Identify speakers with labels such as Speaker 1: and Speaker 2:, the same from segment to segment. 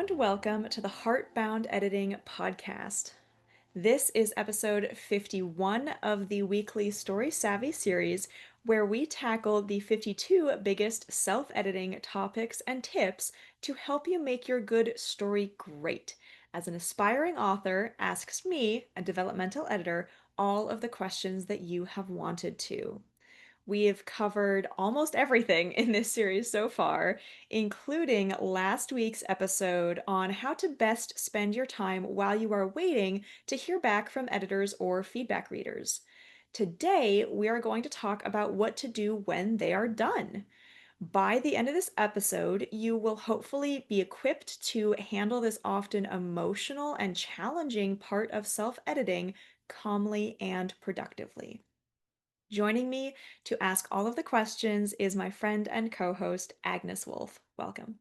Speaker 1: and welcome to the Heartbound Editing Podcast. This is episode 51 of the weekly Story Savvy series, where we tackle the 52 biggest self editing topics and tips to help you make your good story great. As an aspiring author asks me, a developmental editor, all of the questions that you have wanted to. We have covered almost everything in this series so far, including last week's episode on how to best spend your time while you are waiting to hear back from editors or feedback readers. Today, we are going to talk about what to do when they are done. By the end of this episode, you will hopefully be equipped to handle this often emotional and challenging part of self editing calmly and productively. Joining me to ask all of the questions is my friend and co-host, Agnes Wolfe. Welcome.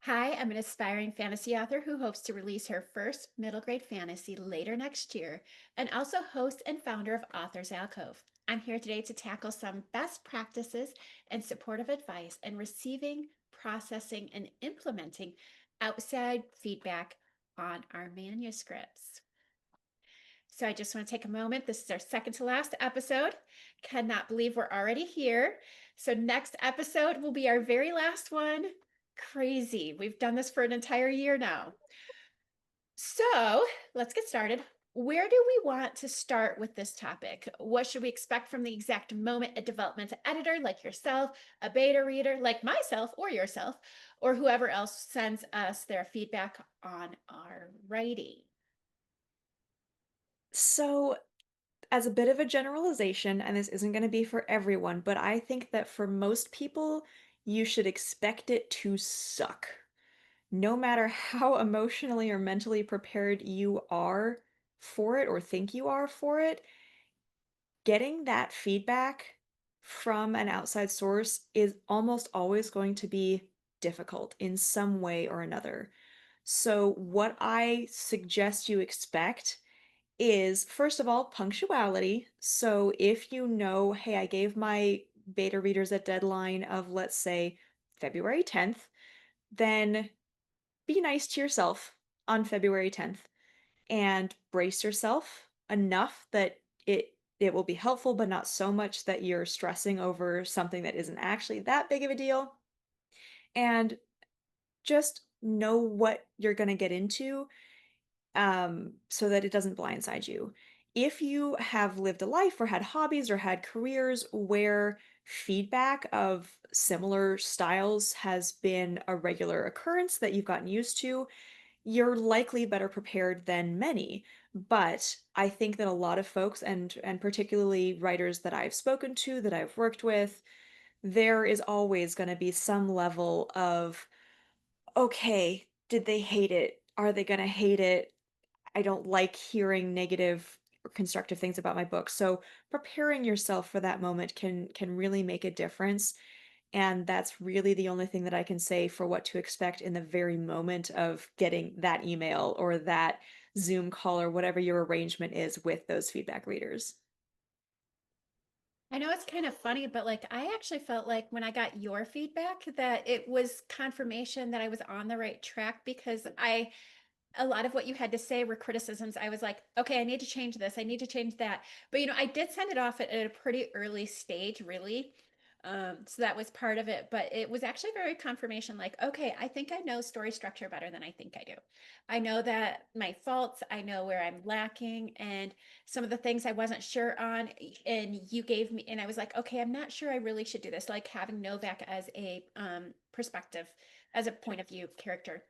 Speaker 2: Hi, I'm an aspiring fantasy author who hopes to release her first middle grade fantasy later next year, and also host and founder of Authors Alcove. I'm here today to tackle some best practices and supportive advice in receiving, processing, and implementing outside feedback on our manuscripts. So I just want to take a moment. This is our second to last episode. Cannot believe we're already here. So next episode will be our very last one. Crazy. We've done this for an entire year now. So let's get started. Where do we want to start with this topic? What should we expect from the exact moment a developmental editor like yourself, a beta reader like myself or yourself, or whoever else sends us their feedback on our writing?
Speaker 1: So, as a bit of a generalization, and this isn't going to be for everyone, but I think that for most people, you should expect it to suck. No matter how emotionally or mentally prepared you are for it or think you are for it, getting that feedback from an outside source is almost always going to be difficult in some way or another. So, what I suggest you expect is, first of all, punctuality. So, if you know, hey, I gave my beta readers a deadline of, let's say, February 10th, then be nice to yourself on February 10th and brace yourself enough that it will be helpful, but not so much that you're stressing over something that isn't actually that big of a deal. And just know what you're going to get into, so that it doesn't blindside you. If you have lived a life or had hobbies or had careers where feedback of similar styles has been a regular occurrence that you've gotten used to, you're likely better prepared than many. But I think that a lot of folks, and particularly writers that I've spoken to, that I've worked with, there is always going to be some level of, okay, did they hate it? Are they going to hate it? I don't like hearing negative or constructive things about my book. So preparing yourself for that moment can really make a difference. And that's really the only thing that I can say for what to expect in the very moment of getting that email or that Zoom call or whatever your arrangement is with those feedback readers.
Speaker 2: I know it's kind of funny, but like I actually felt like when I got your feedback that it was confirmation that I was on the right track because a lot of what you had to say were criticisms. I was like, okay, I need to change this. I need to change that. But I did send it off at a pretty early stage, really. So that was part of it, but it was actually very confirmation like, okay, I think I know story structure better than I think I do. I know that my faults, I know where I'm lacking, and some of the things I wasn't sure on. And you gave me, and I was like, okay, I'm not sure I really should do this, like having Novak as a perspective, as a point of view character.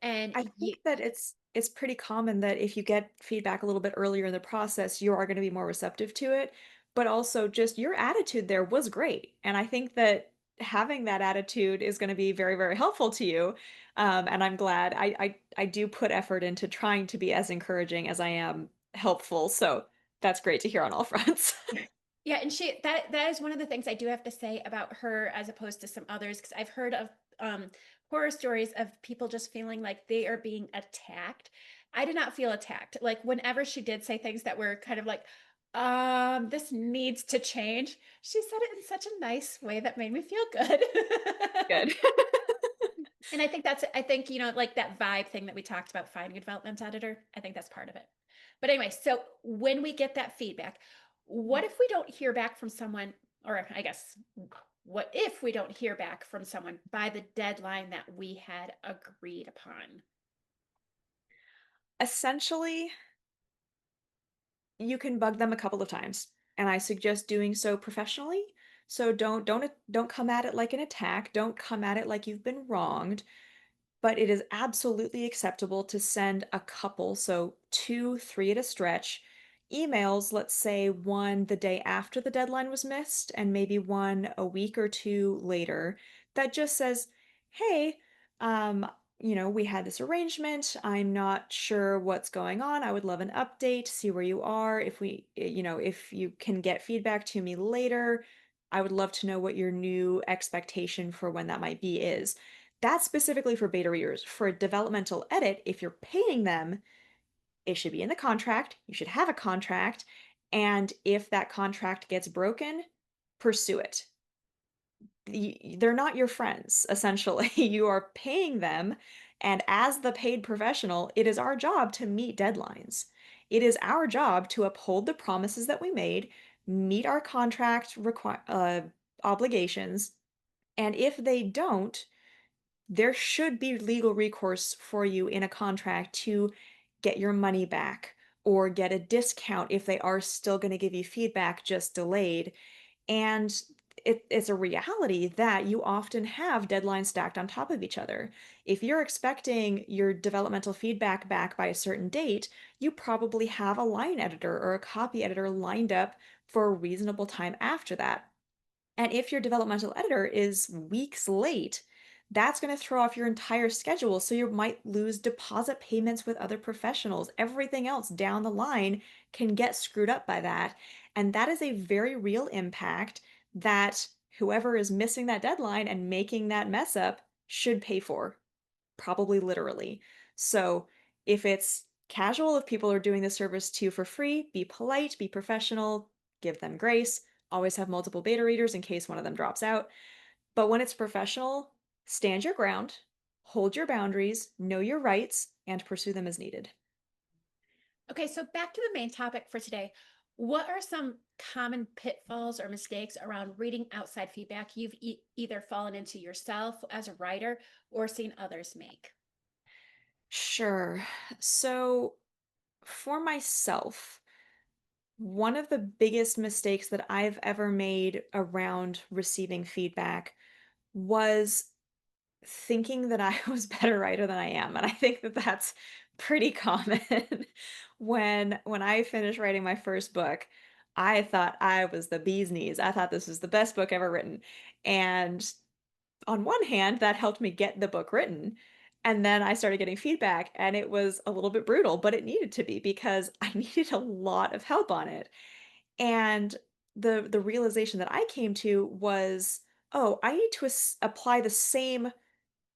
Speaker 2: And
Speaker 1: I
Speaker 2: you,
Speaker 1: think that it's pretty common that if you get feedback a little bit earlier in the process, you are going to be more receptive to it. But also just your attitude there was great. And I think that having that attitude is going to be very, very helpful to you. And I'm glad I do put effort into trying to be as encouraging as I am helpful. So that's great to hear on all fronts.
Speaker 2: yeah, and that is one of the things I do have to say about her as opposed to some others, because I've heard of horror stories of people just feeling like they are being attacked. I did not feel attacked. Like whenever she did say things that were kind of like, this needs to change, she said it in such a nice way that made me feel good.
Speaker 1: Good.
Speaker 2: And I think, like that vibe thing that we talked about finding a development editor, I think that's part of it. But anyway, so when we get that feedback, what if we don't hear back from someone, or I guess, what if we don't hear back from someone by the deadline that we had agreed upon?
Speaker 1: Essentially, you can bug them a couple of times, and I suggest doing so professionally. So don't come at it like an attack. Don't come at it like you've been wronged. But it is absolutely acceptable to send a couple, so 2, 3 at a stretch, emails, let's say one the day after the deadline was missed and maybe one a week or 2 later that just says, "Hey, um, we had this arrangement. I'm not sure what's going on. I would love an update, see where you are. If you can get feedback to me later, I would love to know what your new expectation for when that might be is." That's specifically for beta readers. For a developmental edit, if you're paying them, it should be in the contract. You should have a contract. And if that contract gets broken, pursue it. They're not your friends, essentially. You are paying them. And as the paid professional, it is our job to meet deadlines. It is our job to uphold the promises that we made, meet our obligations. And if they don't, there should be legal recourse for you in a contract to get your money back or get a discount if they are still going to give you feedback just delayed. And it's a reality that you often have deadlines stacked on top of each other. If you're expecting your developmental feedback back by a certain date, you probably have a line editor or a copy editor lined up for a reasonable time after that. And if your developmental editor is weeks late, that's going to throw off your entire schedule. So you might lose deposit payments with other professionals. Everything else down the line can get screwed up by that. And that is a very real impact that whoever is missing that deadline and making that mess up should pay for, probably literally. So if it's casual, if people are doing the service to you for free, be polite, be professional, give them grace, always have multiple beta readers in case one of them drops out. But when it's professional, stand your ground, hold your boundaries, know your rights, and pursue them as needed.
Speaker 2: Okay, so back to the main topic for today. What are some common pitfalls or mistakes around reading outside feedback you've either fallen into yourself as a writer or seen others make?
Speaker 1: Sure. So, for myself, one of the biggest mistakes that I've ever made around receiving feedback was thinking that I was a better writer than I am, and I think that that's pretty common. When I finished writing my first book, I thought I was the bee's knees. I thought this was the best book ever written, and on one hand, that helped me get the book written, and then I started getting feedback, and it was a little bit brutal, but it needed to be because I needed a lot of help on it. And the realization that I came to was, "Oh, I need to apply the same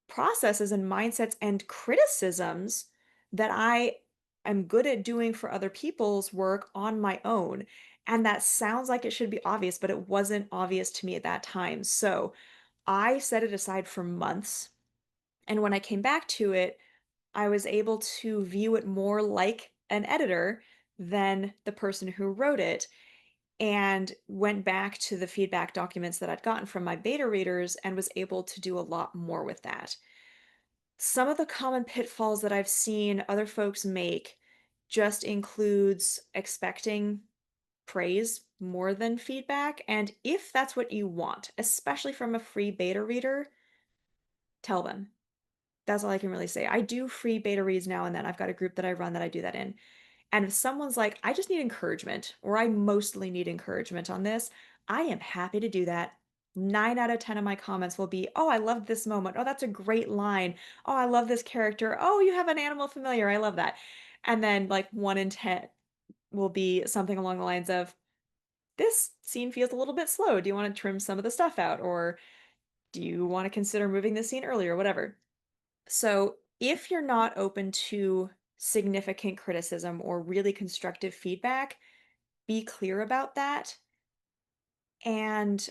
Speaker 1: processes and mindsets and criticisms that I am good at doing for other people's work on my own." And that sounds like it should be obvious, but it wasn't obvious to me at that time. So I set it aside for months. And when I came back to it, I was able to view it more like an editor than the person who wrote it, and went back to the feedback documents that I'd gotten from my beta readers and was able to do a lot more with that. Some of the common pitfalls that I've seen other folks make just includes expecting praise more than feedback. And if that's what you want, especially from a free beta reader, tell them. That's all I can really say. I do free beta reads now and then. I've got a group that I run that I do that in. And if someone's like, "I just need encouragement," or "I mostly need encouragement on this," I am happy to do that. 9 out of 10 of my comments will be, "Oh, I loved this moment. Oh, that's a great line. Oh, I love this character. Oh, you have an animal familiar. I love that." And then like 1 in 10 will be something along the lines of, "This scene feels a little bit slow. Do you want to trim some of the stuff out?" Or, "Do you want to consider moving this scene earlier?" Whatever. So, if you're not open to significant criticism or really constructive feedback, be clear about that. And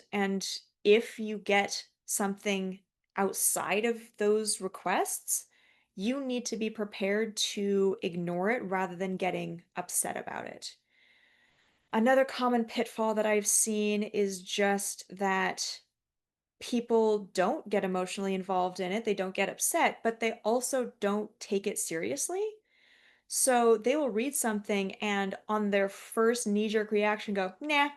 Speaker 1: if you get something outside of those requests, you need to be prepared to ignore it rather than getting upset about it. Another common pitfall that I've seen is just that people don't get emotionally involved in it. They don't get upset, but they also don't take it seriously. So they will read something and on their first knee-jerk reaction go, nah,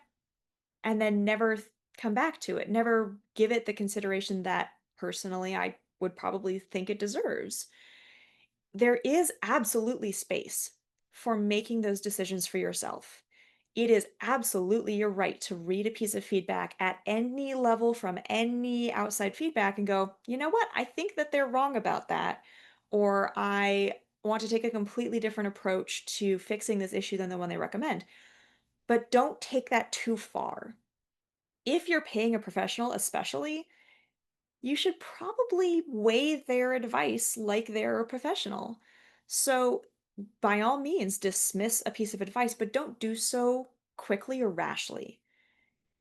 Speaker 1: and then never come back to it, never give it the consideration that personally I would probably think it deserves. There is absolutely space for making those decisions for yourself. It is absolutely your right to read a piece of feedback at any level from any outside feedback and go, you know what? I think that they're wrong about that. Or I want to take a completely different approach to fixing this issue than the one they recommend. But don't take that too far. If you're paying a professional, especially, you should probably weigh their advice like they're a professional. So, by all means, dismiss a piece of advice, but don't do so quickly or rashly.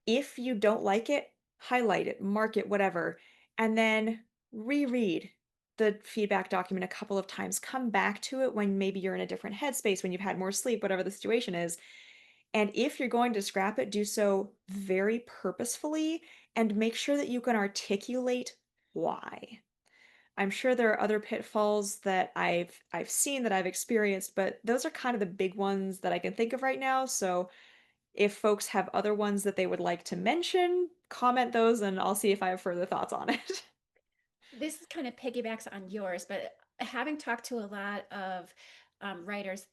Speaker 1: If you don't like it, highlight it, mark it, whatever, and then reread the feedback document a couple of times. Come back to it when maybe you're in a different headspace, when you've had more sleep, whatever the situation is, and if you're going to scrap it, do so very purposefully and make sure that you can articulate why. I'm sure there are other pitfalls that I've seen that I've experienced, but those are kind of the big ones that I can think of right now. So if folks have other ones that they would like to mention, comment those and I'll see if I have further thoughts on it.
Speaker 2: This is kind of piggybacks on yours, but having talked to a lot of writers,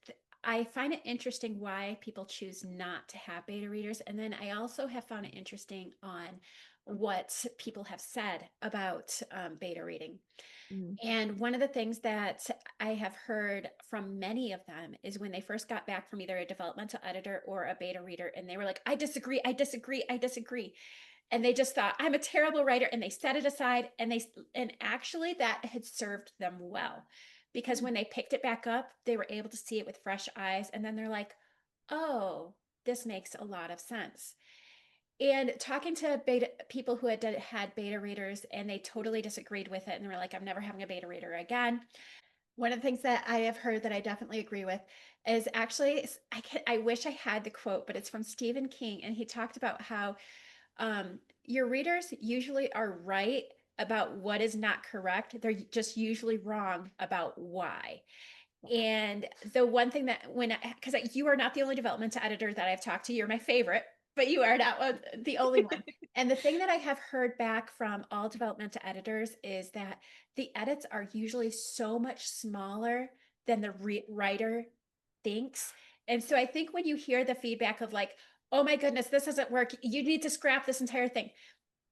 Speaker 2: I find it interesting why people choose not to have beta readers. And then I also have found it interesting on what people have said about beta reading.
Speaker 1: Mm.
Speaker 2: And one of the things that I have heard from many of them is when they first got back from either a developmental editor or a beta reader, and they were like, I disagree, I disagree, I disagree. And they just thought, I'm a terrible writer. And they set it aside and actually that had served them well because when they picked it back up, they were able to see it with fresh eyes. And then they're like, oh, this makes a lot of sense. And talking to beta people who had beta readers and they totally disagreed with it and they were like, I'm never having a beta reader again. One of the things that I have heard that I definitely agree with is actually I wish I had the quote, but it's from Stephen King, and he talked about how your readers usually are right about what is not correct. They're just usually wrong about why. And the one thing that because you are not the only developmental editor that I've talked to, you're my favorite, but you are not the only one. And the thing that I have heard back from all developmental editors is that the edits are usually so much smaller than the writer thinks. And so I think when you hear the feedback of like, oh my goodness, this doesn't work, you need to scrap this entire thing.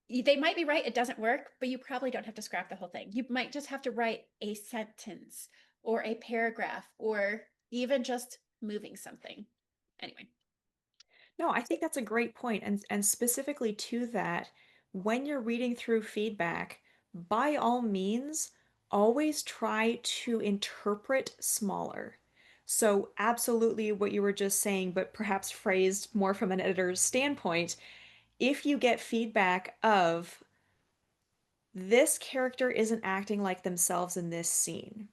Speaker 2: They might be right, it doesn't work, but you probably don't have to scrap the whole thing. You might just have to write a sentence or a paragraph or even just moving something. Anyway.
Speaker 1: No, I think that's a great point. And specifically to that, when you're reading through feedback, by all means, always try to interpret smaller. So absolutely what you were just saying, but perhaps phrased more from an editor's standpoint, if you get feedback of this character isn't acting like themselves in this scene,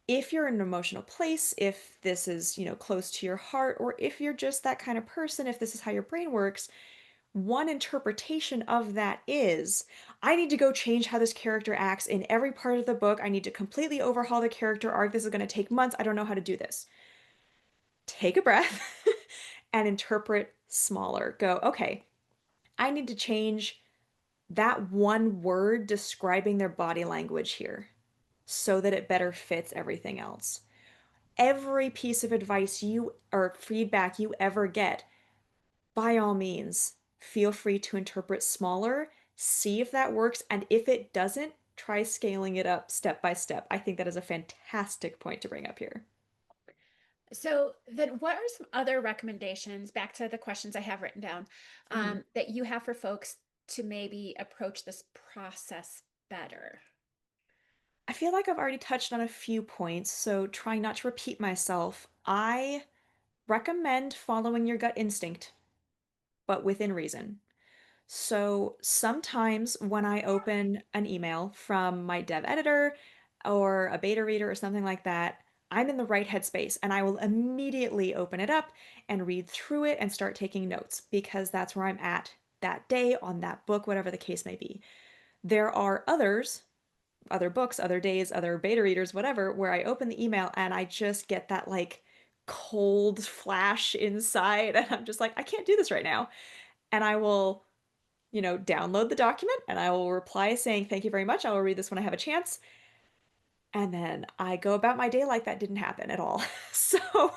Speaker 1: if you're in an emotional place, if this is, close to your heart, or if you're just that kind of person, if this is how your brain works, one interpretation of that is I need to go change how this character acts in every part of the book. I need to completely overhaul the character arc. This is going to take months. I don't know how to do this. Take a breath and interpret smaller. Go, okay, I need to change that one word describing their body language here so that it better fits everything else. Every piece of advice you or feedback you ever get, by all means, feel free to interpret smaller, see if that works, and if it doesn't, try scaling it up step by step. I think that is a fantastic point to bring up here.
Speaker 2: So then what are some other recommendations, back to the questions I have written down,
Speaker 1: Mhm.
Speaker 2: that you have for folks to maybe approach this process better?
Speaker 1: I feel like I've already touched on a few points, so trying not to repeat myself, I recommend following your gut instinct, but within reason. So sometimes when I open an email from my dev editor or a beta reader or something like that, I'm in the right headspace and I will immediately open it up and read through it and start taking notes because that's where I'm at that day on that book, whatever the case may be. There are other books, other days, other beta readers, whatever, where I open the email and I just get that like cold flash inside and I'm just like, I can't do this right now. And I will download the document and I will reply saying, thank you very much. I will read this when I have a chance. And then I go about my day like that didn't happen at all. So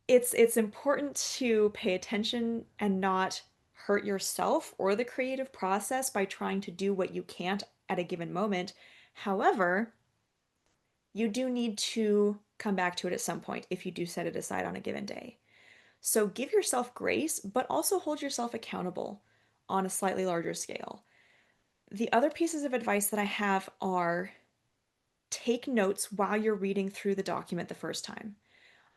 Speaker 1: it's important to pay attention and not hurt yourself or the creative process by trying to do what you can't at a given moment. However, you do need to come back to it at some point if you do set it aside on a given day. So give yourself grace, but also hold yourself accountable on a slightly larger scale. The other pieces of advice that I have are take notes while you're reading through the document the first time.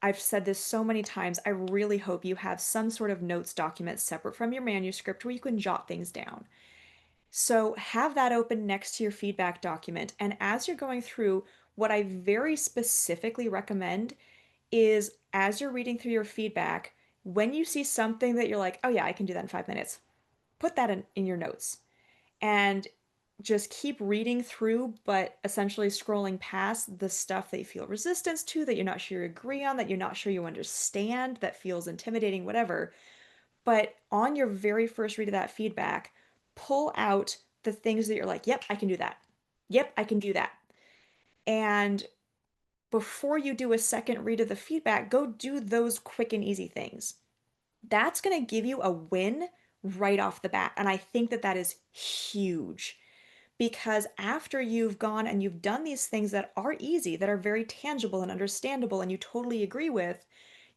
Speaker 1: I've said this so many times. I really hope you have some sort of notes document separate from your manuscript where you can jot things down. So have that open next to your feedback document. And as you're going through, what I very specifically recommend is as you're reading through your feedback, when you see something that you're like, oh yeah, I can do that in 5 minutes, put that in your notes and just keep reading through, but essentially scrolling past the stuff that you feel resistance to, that you're not sure you agree on, that you're not sure you understand, that feels intimidating, whatever. But on your very first read of that feedback, pull out the things that you're like, yep, I can do that. Yep, I can do that. And before you do a second read of the feedback, go do those quick and easy things. That's going to give you a win right off the bat. And I think that that is huge because after you've gone and you've done these things that are easy, that are very tangible and understandable, and you totally agree with,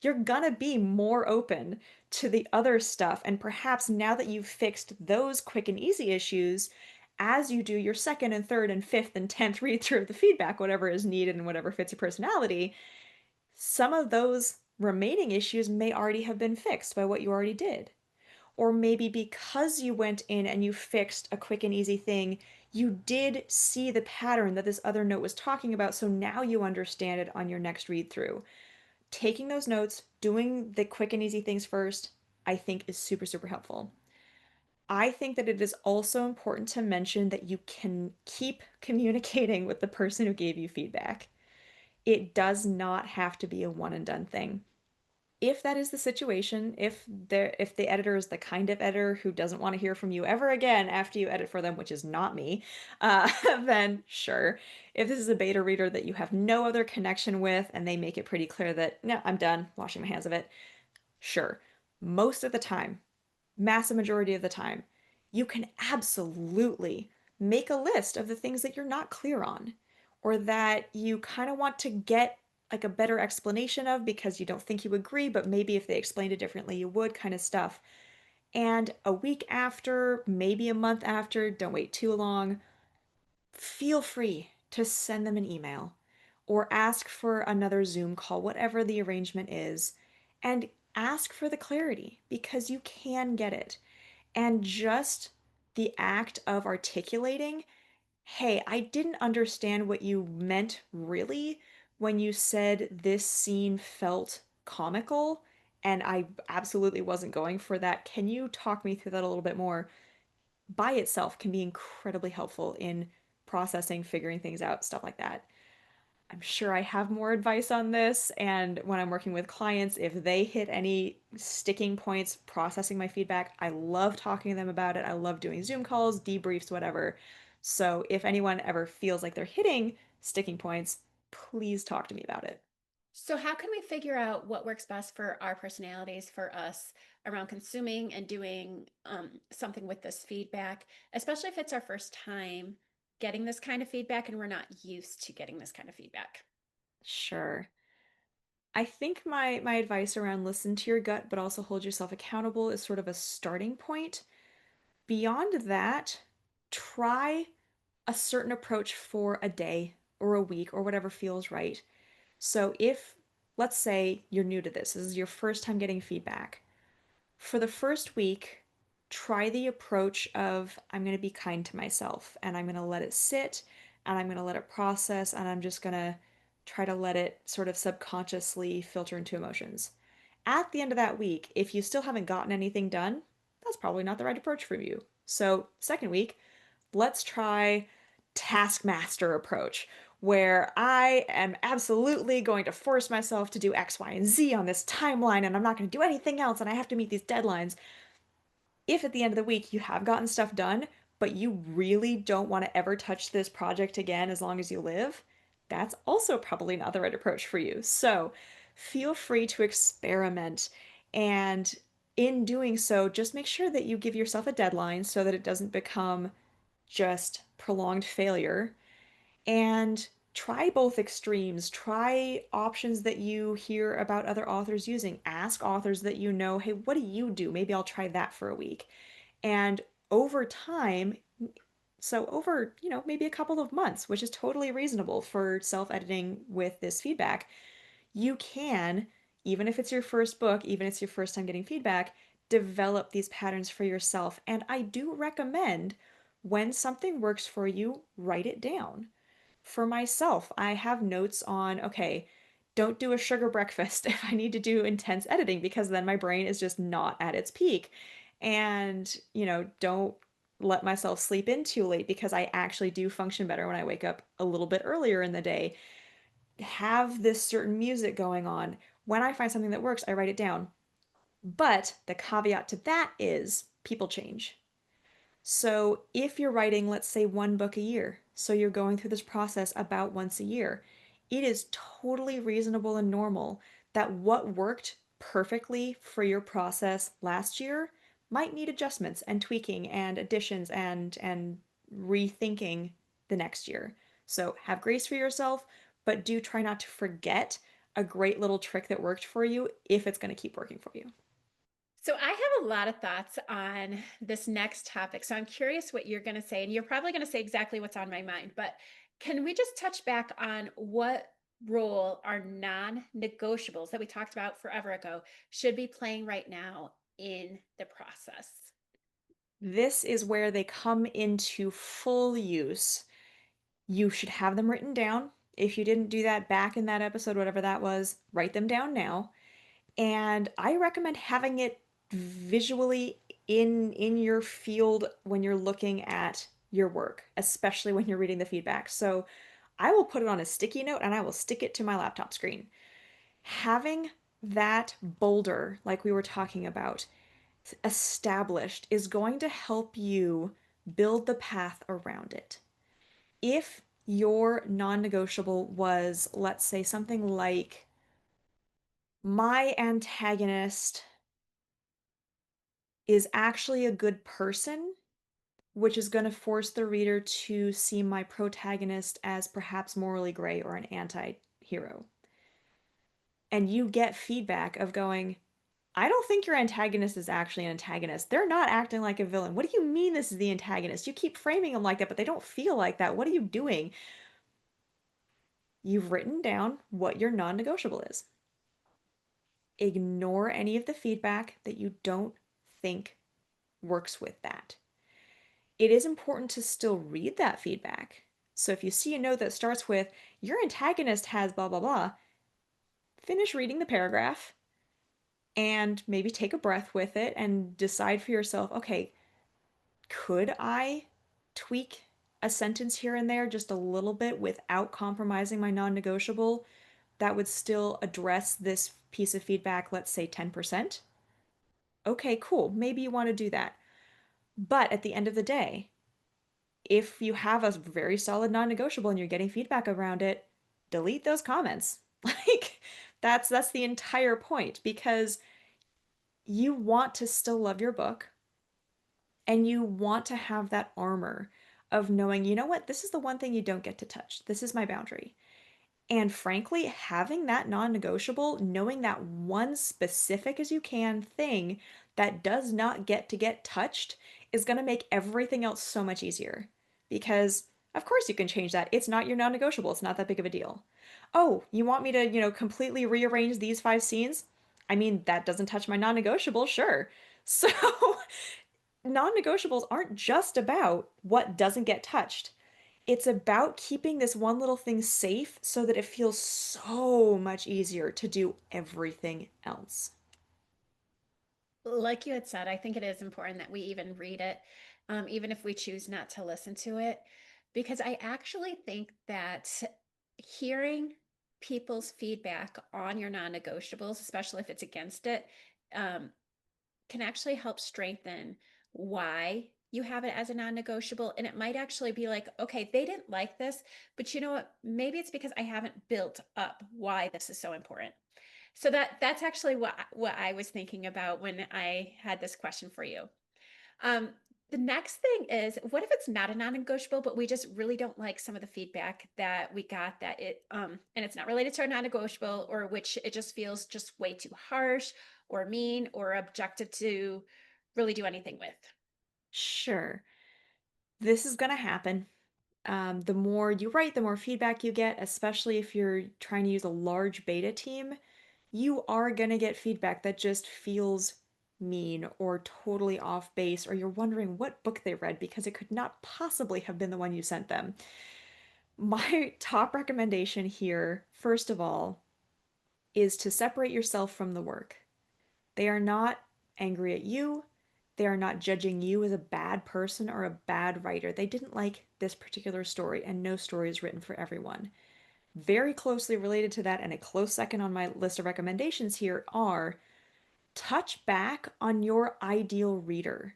Speaker 1: you're gonna be more open to the other stuff. And perhaps now that you've fixed those quick and easy issues, as you do your second and third and fifth and 10th read through of the feedback, whatever is needed and whatever fits your personality, some of those remaining issues may already have been fixed by what you already did. Or maybe because you went in and you fixed a quick and easy thing, you did see the pattern that this other note was talking about, so now you understand it on your next read through. Taking those notes, doing the quick and easy things first, I think is super, super helpful. I think that it is also important to mention that you can keep communicating with the person who gave you feedback. It does not have to be a one and done thing. If that is the situation, if the editor is the kind of editor who doesn't want to hear from you ever again after you edit for them, which is not me, then sure. If this is a beta reader that you have no other connection with and they make it pretty clear that, no, I'm done washing my hands of it, sure. Most of the time, massive majority of the time, you can absolutely make a list of the things that you're not clear on or that you kind of want to get like a better explanation of because you don't think you agree, but maybe if they explained it differently, you would kind of stuff. And a week after, maybe a month after, don't wait too long, feel free to send them an email or ask for another Zoom call, whatever the arrangement is, and ask for the clarity because you can get it. And just the act of articulating, hey, I didn't understand what you meant really when you said this scene felt comical, and I absolutely wasn't going for that. Can you talk me through that a little bit more? By itself can be incredibly helpful in processing, figuring things out, stuff like that. I'm sure I have more advice on this. And when I'm working with clients, if they hit any sticking points processing my feedback, I love talking to them about it. I love doing Zoom calls, debriefs, whatever. So if anyone ever feels like they're hitting sticking points, please talk to me about it.
Speaker 2: So, how can we figure out what works best for our personalities, for us around consuming and doing something with this feedback, especially if it's our first time getting this kind of feedback and we're not used to getting this kind of feedback?
Speaker 1: Sure. I think my advice around listen to your gut, but also hold yourself accountable is sort of a starting point. Beyond that, try a certain approach for a day or a week or whatever feels right. So if, let's say you're new to this is your first time getting feedback, for the first week, try the approach of I'm going to be kind to myself and I'm going to let it sit and I'm going to let it process and I'm just going to try to let it sort of subconsciously filter into emotions. At the end of that week, if you still haven't gotten anything done, that's probably not the right approach for you. So, second week, let's try taskmaster approach where I am absolutely going to force myself to do X, Y, and Z on this timeline and I'm not going to do anything else and I have to meet these deadlines. If at the end of the week you have gotten stuff done, but you really don't want to ever touch this project again as long as you live, that's also probably not the right approach for you. So feel free to experiment. And in doing so, just make sure that you give yourself a deadline so that it doesn't become just prolonged failure. And try both extremes. Try options that you hear about other authors using. Ask authors that you know, hey, what do you do? Maybe I'll try that for a week. And over time, so over, maybe a couple of months, which is totally reasonable for self-editing with this feedback, you can, even if it's your first book, even if it's your first time getting feedback, develop these patterns for yourself. And I do recommend when something works for you, write it down. For myself, I have notes on, okay, don't do a sugar breakfast if I need to do intense editing because then my brain is just not at its peak. And, don't let myself sleep in too late because I actually do function better when I wake up a little bit earlier in the day. Have this certain music going on. When I find something that works, I write it down. But the caveat to that is people change. So if you're writing, let's say, one book a year, so you're going through this process about once a year, it is totally reasonable and normal that what worked perfectly for your process last year might need adjustments and tweaking and additions and rethinking the next year. So have grace for yourself, but do try not to forget a great little trick that worked for you if it's going to keep working for you.
Speaker 2: So I have a lot of thoughts on this next topic. So I'm curious what you're going to say, and you're probably going to say exactly what's on my mind, but can we just touch back on what role our non-negotiables that we talked about forever ago should be playing right now in the process?
Speaker 1: This is where they come into full use. You should have them written down. If you didn't do that back in that episode, whatever that was, write them down now. And I recommend having it visually in your field when you're looking at your work, especially when you're reading the feedback. So I will put it on a sticky note and I will stick it to my laptop screen. Having that boulder, like we were talking about, established is going to help you build the path around it. If your non-negotiable was, let's say, something like my antagonist is actually a good person, which is going to force the reader to see my protagonist as perhaps morally gray or an anti-hero. And you get feedback of going, I don't think your antagonist is actually an antagonist. They're not acting like a villain. What do you mean this is the antagonist? You keep framing them like that, but they don't feel like that. What are you doing? You've written down what your non negotiable is. Ignore any of the feedback that you don't think works with that. It is important to still read that feedback. So if you see a note that starts with, your antagonist has blah, blah, blah, finish reading the paragraph and maybe take a breath with it and decide for yourself, okay, could I tweak a sentence here and there just a little bit without compromising my non negotiable that would still address this piece of feedback, let's say 10%? Okay, cool. Maybe you want to do that. But at the end of the day, if you have a very solid non-negotiable and you're getting feedback around it, delete those comments. Like that's the entire point because you want to still love your book and you want to have that armor of knowing, you know what, this is the one thing you don't get to touch. This is my boundary. And frankly, having that non negotiable, knowing that one specific as you can thing that does not get touched is going to make everything else so much easier. Because, of course, you can change that. It's not your non negotiable, it's not that big of a deal. Oh, you want me to, completely rearrange these 5 scenes? I mean, that doesn't touch my non negotiable, sure. So non-negotiables aren't just about what doesn't get touched. It's about keeping this one little thing safe so that it feels so much easier to do everything else.
Speaker 2: Like you had said, I think it is important that we even read it, even if we choose not to listen to it, because I actually think that hearing people's feedback on your non-negotiables, especially if it's against it, um, can actually help strengthen why you have it as a non-negotiable. And it might actually be like, okay, they didn't like this, but you know what? Maybe it's because I haven't built up why this is so important. So that's actually what I was thinking about when I had this question for you. Um, the next thing is, what if it's not a non-negotiable, but we just really don't like some of the feedback that we got that and it's not related to our non-negotiable, or which it just feels just way too harsh or mean or objective to really do anything with.
Speaker 1: Sure, this is going to happen. The more you write, the more feedback you get, especially if you're trying to use a large beta team. You are going to get feedback that just feels mean or totally off base, or you're wondering what book they read because it could not possibly have been the one you sent them. My top recommendation here, first of all, is to separate yourself from the work. They are not angry at you. They are not judging you as a bad person or a bad writer. They didn't like this particular story, and no story is written for everyone. Very closely related to that, and a close second on my list of recommendations here are touch back on your ideal reader.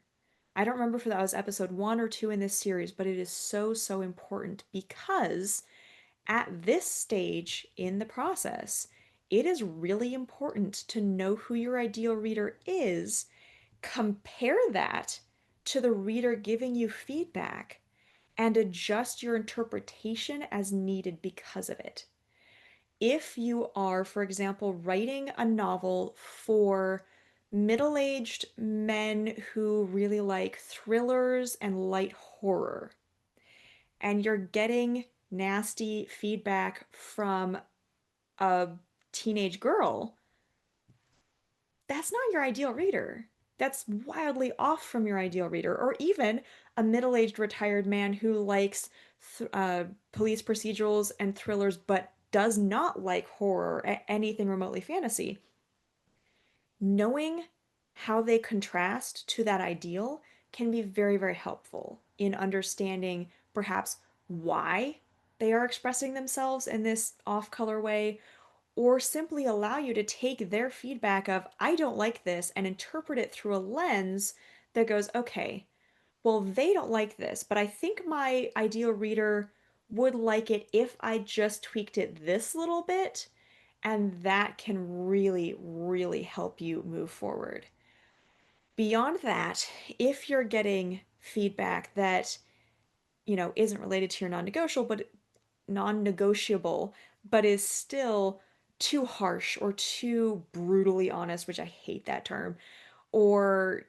Speaker 1: I don't remember if that was episode 1 or 2 in this series, but it is so, so important because at this stage in the process, it is really important to know who your ideal reader is, compare that to the reader giving you feedback, and adjust your interpretation as needed because of it. If you are, for example, writing a novel for middle-aged men who really like thrillers and light horror, and you're getting nasty feedback from a teenage girl, that's not your ideal reader. That's wildly off from your ideal reader. Or even a middle aged retired man who likes police procedurals and thrillers but does not like horror or anything remotely fantasy. Knowing how they contrast to that ideal can be very, very helpful in understanding perhaps why they are expressing themselves in this off color way, or simply allow you to take their feedback of, I don't like this, and interpret it through a lens that goes, okay, well, they don't like this, but I think my ideal reader would like it if I just tweaked it this little bit. And that can really, really help you move forward. Beyond that, if you're getting feedback that, isn't related to your non-negotiable, but is still too harsh or too brutally honest, which I hate that term, or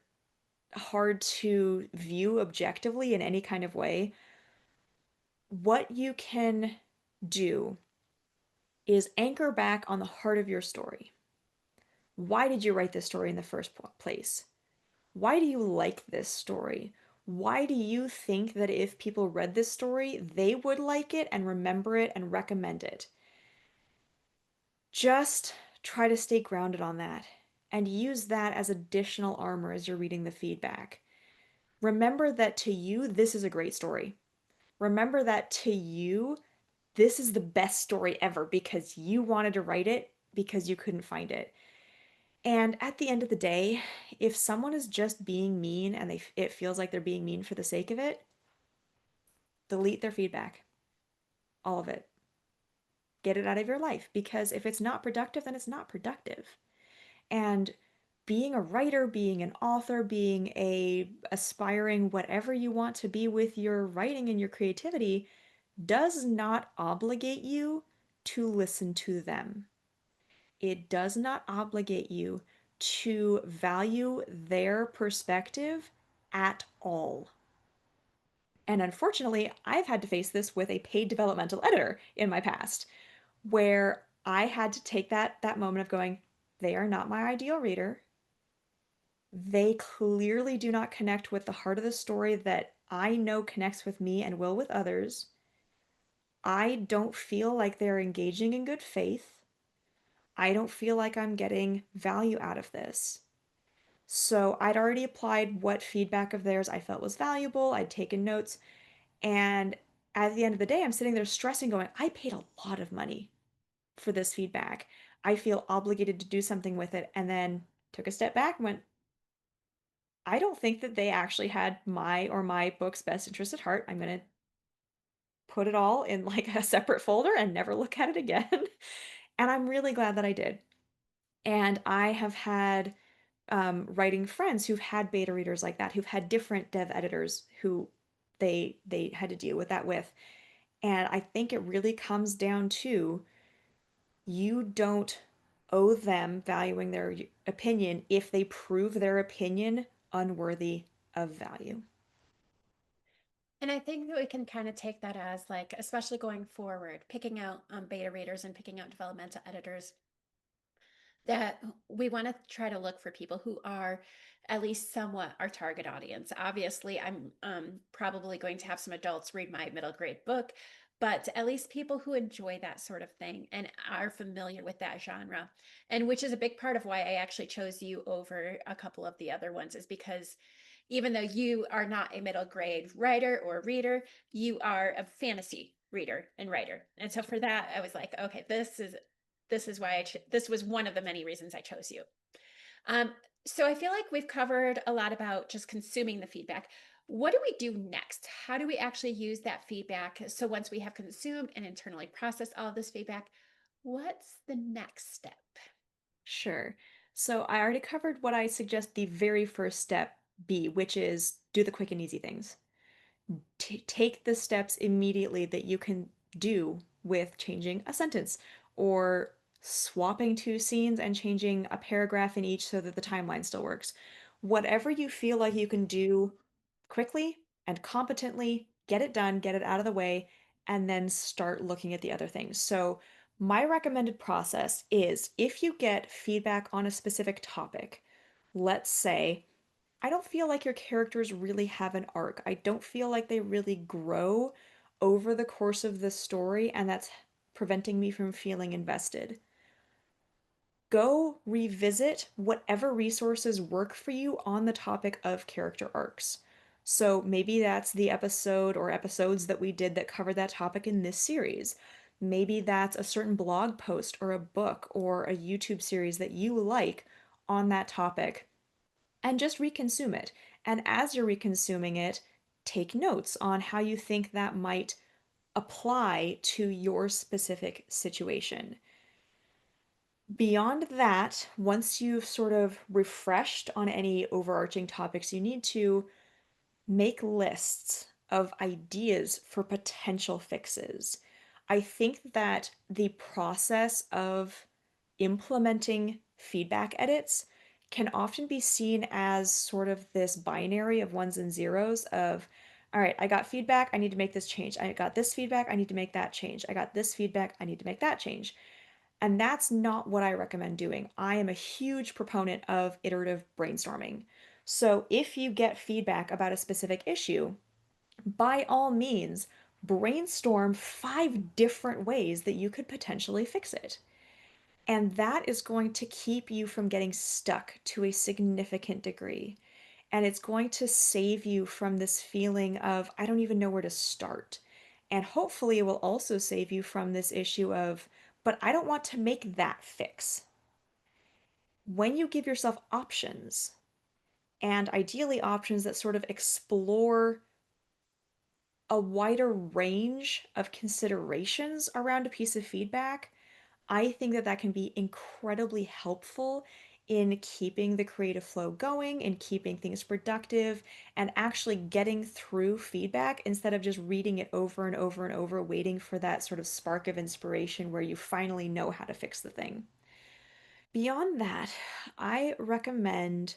Speaker 1: hard to view objectively in any kind of way, what you can do is anchor back on the heart of your story. Why did you write this story in the first place? Why do you like this story? Why do you think that if people read this story, they would like it and remember it and recommend it? Just try to stay grounded on that and use that as additional armor as you're reading the feedback. Remember that to you, this is a great story. Remember that to you, this is the best story ever because you wanted to write it because you couldn't find it. And at the end of the day, if someone is just being mean and it feels like they're being mean for the sake of it, delete their feedback. All of it. Get it out of your life because if it's not productive, then it's not productive. And being a writer, being an author, being a aspiring whatever you want to be with your writing and your creativity does not obligate you to listen to them. It does not obligate you to value their perspective at all. And unfortunately, I've had to face this with a paid developmental editor in my past, where I had to take that moment of going, they are not my ideal reader. They clearly do not connect with the heart of the story that I know connects with me and will with others. I don't feel like they're engaging in good faith. I don't feel like I'm getting value out of this. So I'd already applied what feedback of theirs I felt was valuable. I'd taken notes. And at the end of the day, I'm sitting there stressing, going, I paid a lot of money for this feedback. I feel obligated to do something with it. And then took a step back and went, I don't think that they actually had my book's best interest at heart. I'm going to put it all in like a separate folder and never look at it again. And I'm really glad that I did. And I have had writing friends who've had beta readers like that, who've had different dev editors who they had to deal with that with. And I think it really comes down to you don't owe them valuing their opinion if they prove their opinion unworthy of value.
Speaker 2: And I think that we can kind of take that as like, especially going forward, picking out beta readers and picking out developmental editors, that we want to try to look for people who are at least somewhat our target audience. Obviously, I'm probably going to have some adults read my middle grade book, but at least people who enjoy that sort of thing and are familiar with that genre. And which is a big part of why I actually chose you over a couple of the other ones, is because even though you are not a middle grade writer or reader, you are a fantasy reader and writer. And so for that, I was like, okay, this is why this was one of the many reasons I chose you. Um, so I feel like we've covered a lot about just consuming the feedback. What do we do next? How do we actually use that feedback? So once we have consumed and internally processed all of this feedback, what's the next step?
Speaker 1: Sure. So I already covered what I suggest the very first step be, which is do the quick and easy things. Take the steps immediately that you can do with changing a sentence or swapping two scenes and changing a paragraph in each so that the timeline still works. Whatever you feel like you can do quickly and competently, get it done, get it out of the way, and then start looking at the other things. So, my recommended process is if you get feedback on a specific topic, let's say I don't feel like your characters really have an arc. I don't feel like they really grow over the course of the story, and that's preventing me from feeling invested. Go revisit whatever resources work for you on the topic of character arcs. So maybe that's the episode or episodes that we did that covered that topic in this series. Maybe that's a certain blog post or a book or a YouTube series that you like on that topic and just reconsume it. And as you're reconsuming it, take notes on how you think that might apply to your specific situation. Beyond that, once you've sort of refreshed on any overarching topics you need to, make lists of ideas for potential fixes. I think that the process of implementing feedback edits can often be seen as sort of this binary of ones and zeros of, all right, I got feedback, I need to make this change. I got this feedback, I need to make that change. I got this feedback, I need to make that change. And that's not what I recommend doing. I am a huge proponent of iterative brainstorming. So if you get feedback about a specific issue, by all means, brainstorm 5 different ways that you could potentially fix it. And that is going to keep you from getting stuck to a significant degree. And it's going to save you from this feeling of, I don't even know where to start. And hopefully, it will also save you from this issue of, but I don't want to make that fix. When you give yourself options, and ideally options that sort of explore a wider range of considerations around a piece of feedback, I think that that can be incredibly helpful in keeping the creative flow going and keeping things productive and actually getting through feedback instead of just reading it over and over and over, waiting for that sort of spark of inspiration where you finally know how to fix the thing. Beyond that, I recommend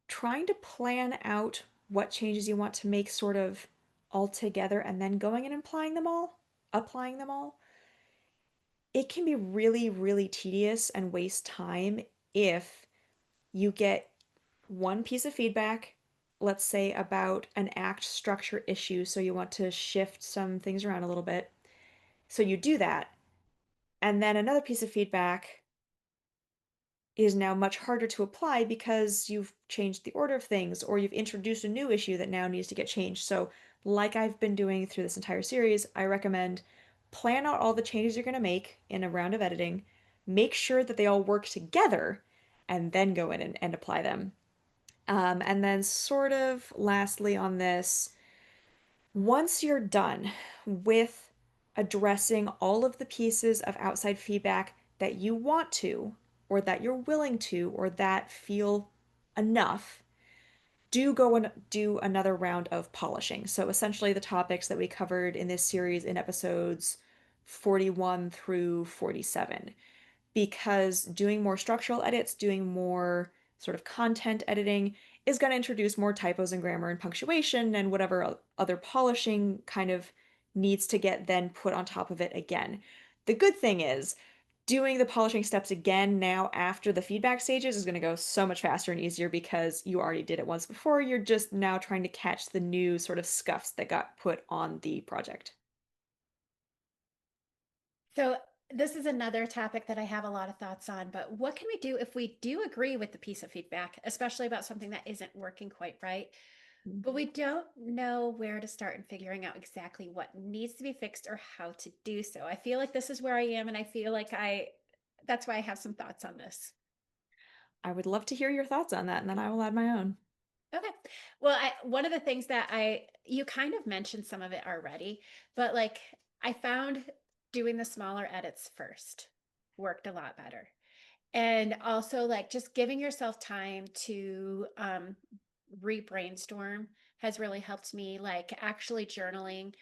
Speaker 1: trying to plan out what changes you want to make sort of all together and then going and applying them all. It can be really, really tedious and waste time if you get one piece of feedback, let's say about an act structure issue, so you want to shift some things around a little bit. So you do that. And then another piece of feedback is now much harder to apply because you've changed the order of things or you've introduced a new issue that now needs to get changed. So, like I've been doing through this entire series, I recommend plan out all the changes you're going to make in a round of editing, make sure that they all work together, and then go in and apply them. And then, sort of lastly on this, once you're done with addressing all of the pieces of outside feedback that you want to, or that you're willing to, or that feel enough, do go and do another round of polishing. So, essentially, the topics that we covered in this series in episodes 41 through 47, because doing more structural edits, doing more sort of content editing is going to introduce more typos and grammar and punctuation and whatever other polishing kind of needs to get then put on top of it again. The good thing is, doing the polishing steps again now after the feedback stages is going to go so much faster and easier because you already did it once before. You're just now trying to catch the new sort of scuffs that got put on the project.
Speaker 2: So this is another topic that I have a lot of thoughts on, but what can we do if we do agree with the piece of feedback, especially about something that isn't working quite right, but we don't know where to start in figuring out exactly what needs to be fixed or how to do so? I feel like this is where I am, and I feel like that's why I have some thoughts on this.
Speaker 1: I would love to hear your thoughts on that, and then I will add my own.
Speaker 2: Okay. Well, one of the things that you kind of mentioned some of it already, but like I found doing the smaller edits first worked a lot better. And also like just giving yourself time to re-brainstorm has really helped me, like actually journaling,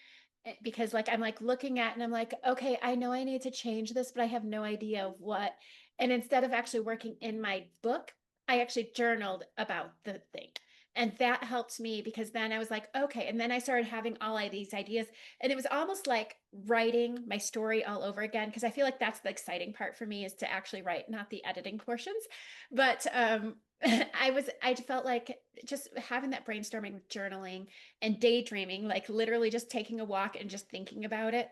Speaker 2: because like I'm like looking at and I'm like, okay, I know I need to change this, but I have no idea what. And instead of actually working in my book, I actually journaled about the thing. And that helped me because then I was like, okay. And then I started having all of these ideas. And it was almost like writing my story all over again. Cause I feel like that's the exciting part for me, is to actually write, not the editing portions. But I felt like just having that brainstorming, journaling, and daydreaming, like literally just taking a walk and just thinking about it,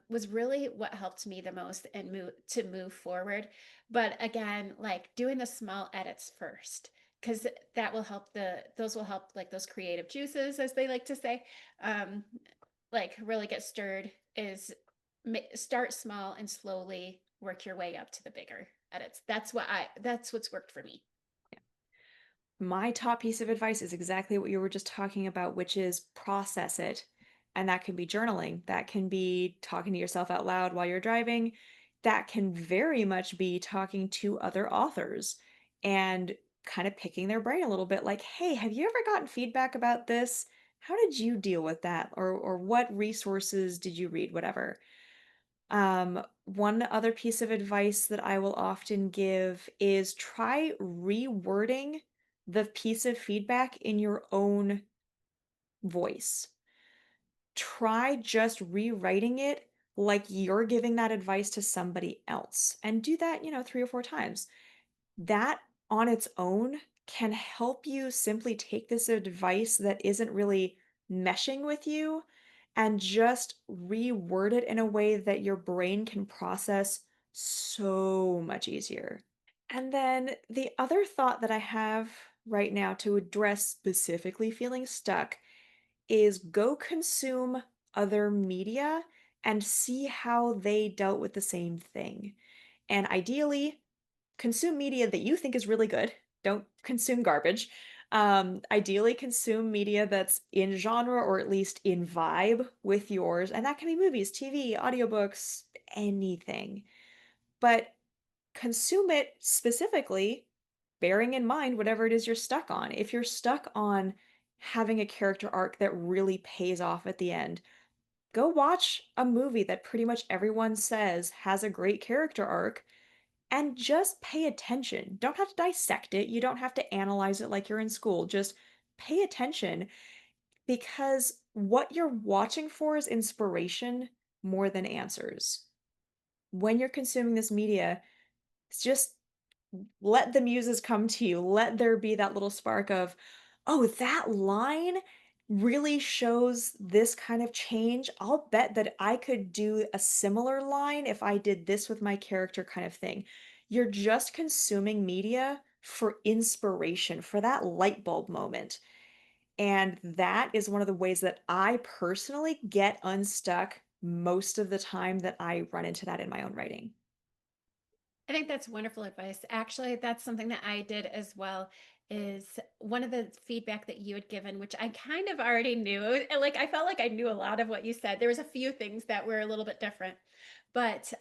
Speaker 2: was really what helped me the most and move forward. But again, like doing the small edits first, because that will help those will help like those creative juices, as they like to say, um, like really get stirred. Is start small and slowly work your way up to the bigger edits. That's what's worked for me.
Speaker 1: My top piece of advice is exactly what you were just talking about, which is process it. And that can be journaling, that can be talking to yourself out loud while you're driving, that can very much be talking to other authors and kind of picking their brain a little bit like, hey, have you ever gotten feedback about this? How did you deal with that? Or what resources did you read? Whatever. One other piece of advice that I will often give is try rewording the piece of feedback in your own voice. Try just rewriting it like you're giving that advice to somebody else and do that, 3 or 4 times. That on its own can help you simply take this advice that isn't really meshing with you and just reword it in a way that your brain can process so much easier. And then the other thought that I have right now to address specifically feeling stuck is go consume other media and see how they dealt with the same thing. And ideally, consume media that you think is really good. Don't consume garbage. Ideally, consume media that's in genre or at least in vibe with yours. And that can be movies, TV, audiobooks, anything. But consume it specifically, bearing in mind whatever it is you're stuck on. If you're stuck on having a character arc that really pays off at the end, go watch a movie that pretty much everyone says has a great character arc and just pay attention. Don't have to dissect it. You don't have to analyze it like you're in school. Just pay attention because what you're watching for is inspiration more than answers. When you're consuming this media, it's just let the muses come to you. Let there be that little spark of, oh, that line really shows this kind of change. I'll bet that I could do a similar line if I did this with my character kind of thing. You're just consuming media for inspiration, for that light bulb moment. And that is one of the ways that I personally get unstuck most of the time that I run into that in my own writing.
Speaker 2: I think that's wonderful advice. Actually, that's something that I did as well. Is one of the feedback that you had given, which I kind of already knew. And like I felt like I knew a lot of what you said. There was a few things that were a little bit different, but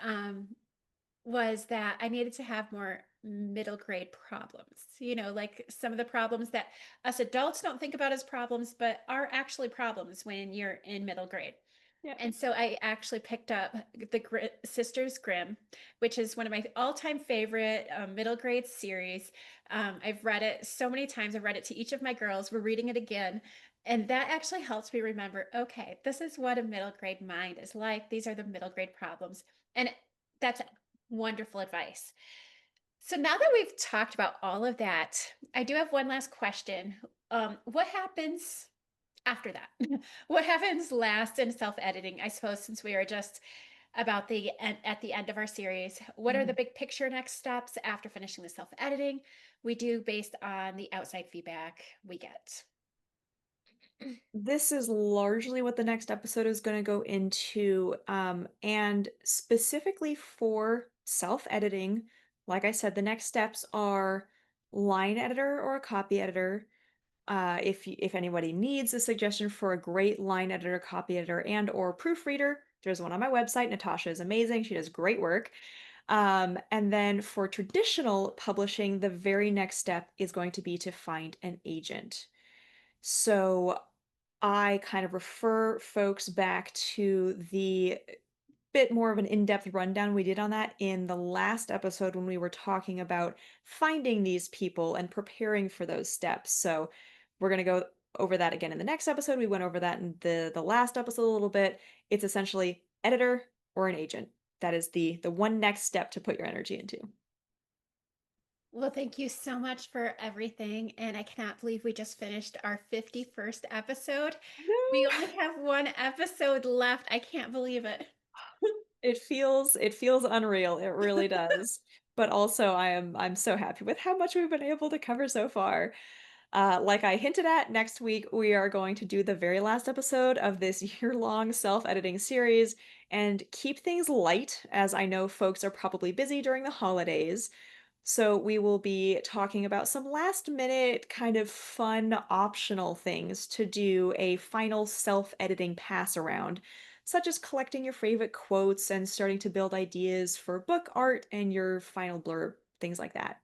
Speaker 2: was that I needed to have more middle grade problems. Like some of the problems that us adults don't think about as problems, but are actually problems when you're in middle grade.
Speaker 1: Yeah.
Speaker 2: And so I actually picked up the Sisters Grimm, which is one of my all-time favorite middle grade series. I've read it so many times. I've read it to each of my girls. We're reading it again. And that actually helps me remember, okay, this is what a middle grade mind is like. These are the middle grade problems. And that's wonderful advice. So now that we've talked about all of that, I do have one last question. What happens after that? What happens last in self-editing? I suppose since we are just about the end at the end of our series, what are the big picture next steps after finishing the self-editing? We do based on the outside feedback we get.
Speaker 1: This is largely what the next episode is going to go into. And specifically for self editing, like I said, the next steps are line editor or a copy editor. If anybody needs a suggestion for a great line editor, copy editor, and or proofreader, there's one on my website. Natasha is amazing. She does great work. And then for traditional publishing, the very next step is going to be to find an agent. So I kind of refer folks back to the bit more of an in-depth rundown we did on that in the last episode when we were talking about finding these people and preparing for those steps. So we're going to go over that again in the next episode. We went over that in the last episode a little bit. It's essentially editor or an agent. That is the one next step to put your energy into.
Speaker 2: Well, thank you so much for everything. And I cannot believe we just finished our 51st episode. We
Speaker 1: No.
Speaker 2: only have one episode left. I can't believe it.
Speaker 1: It feels unreal. It really does. But also I'm so happy with how much we've been able to cover so far. Like I hinted at, next week we are going to do the very last episode of this year-long self-editing series and keep things light, as I know folks are probably busy during the holidays. So we will be talking about some last minute kind of fun optional things to do a final self-editing pass around, such as collecting your favorite quotes and starting to build ideas for book art and your final blurb, things like that.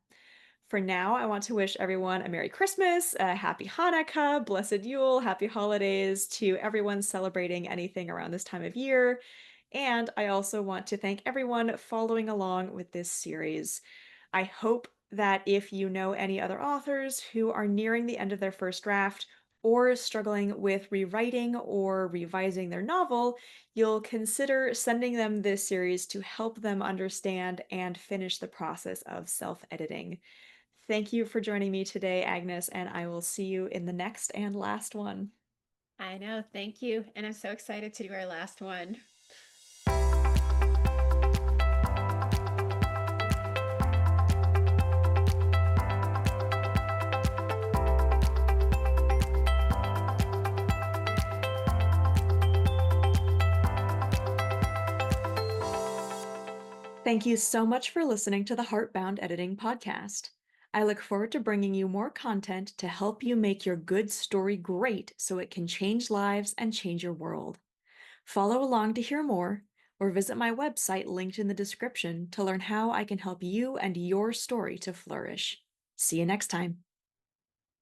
Speaker 1: For now, I want to wish everyone a Merry Christmas, a Happy Hanukkah, Blessed Yule, Happy Holidays to everyone celebrating anything around this time of year. And I also want to thank everyone following along with this series. I hope that if you know any other authors who are nearing the end of their first draft or struggling with rewriting or revising their novel, you'll consider sending them this series to help them understand and finish the process of self editing. Thank you for joining me today, Agnes, and I will see you in the next and last one.
Speaker 2: I know. Thank you. And I'm so excited to do our last one.
Speaker 1: Thank you so much for listening to the Heartbound Editing Podcast. I look forward to bringing you more content to help you make your good story great so it can change lives and change your world. Follow along to hear more, or visit my website linked in the description to learn how I can help you and your story to flourish. See you next time.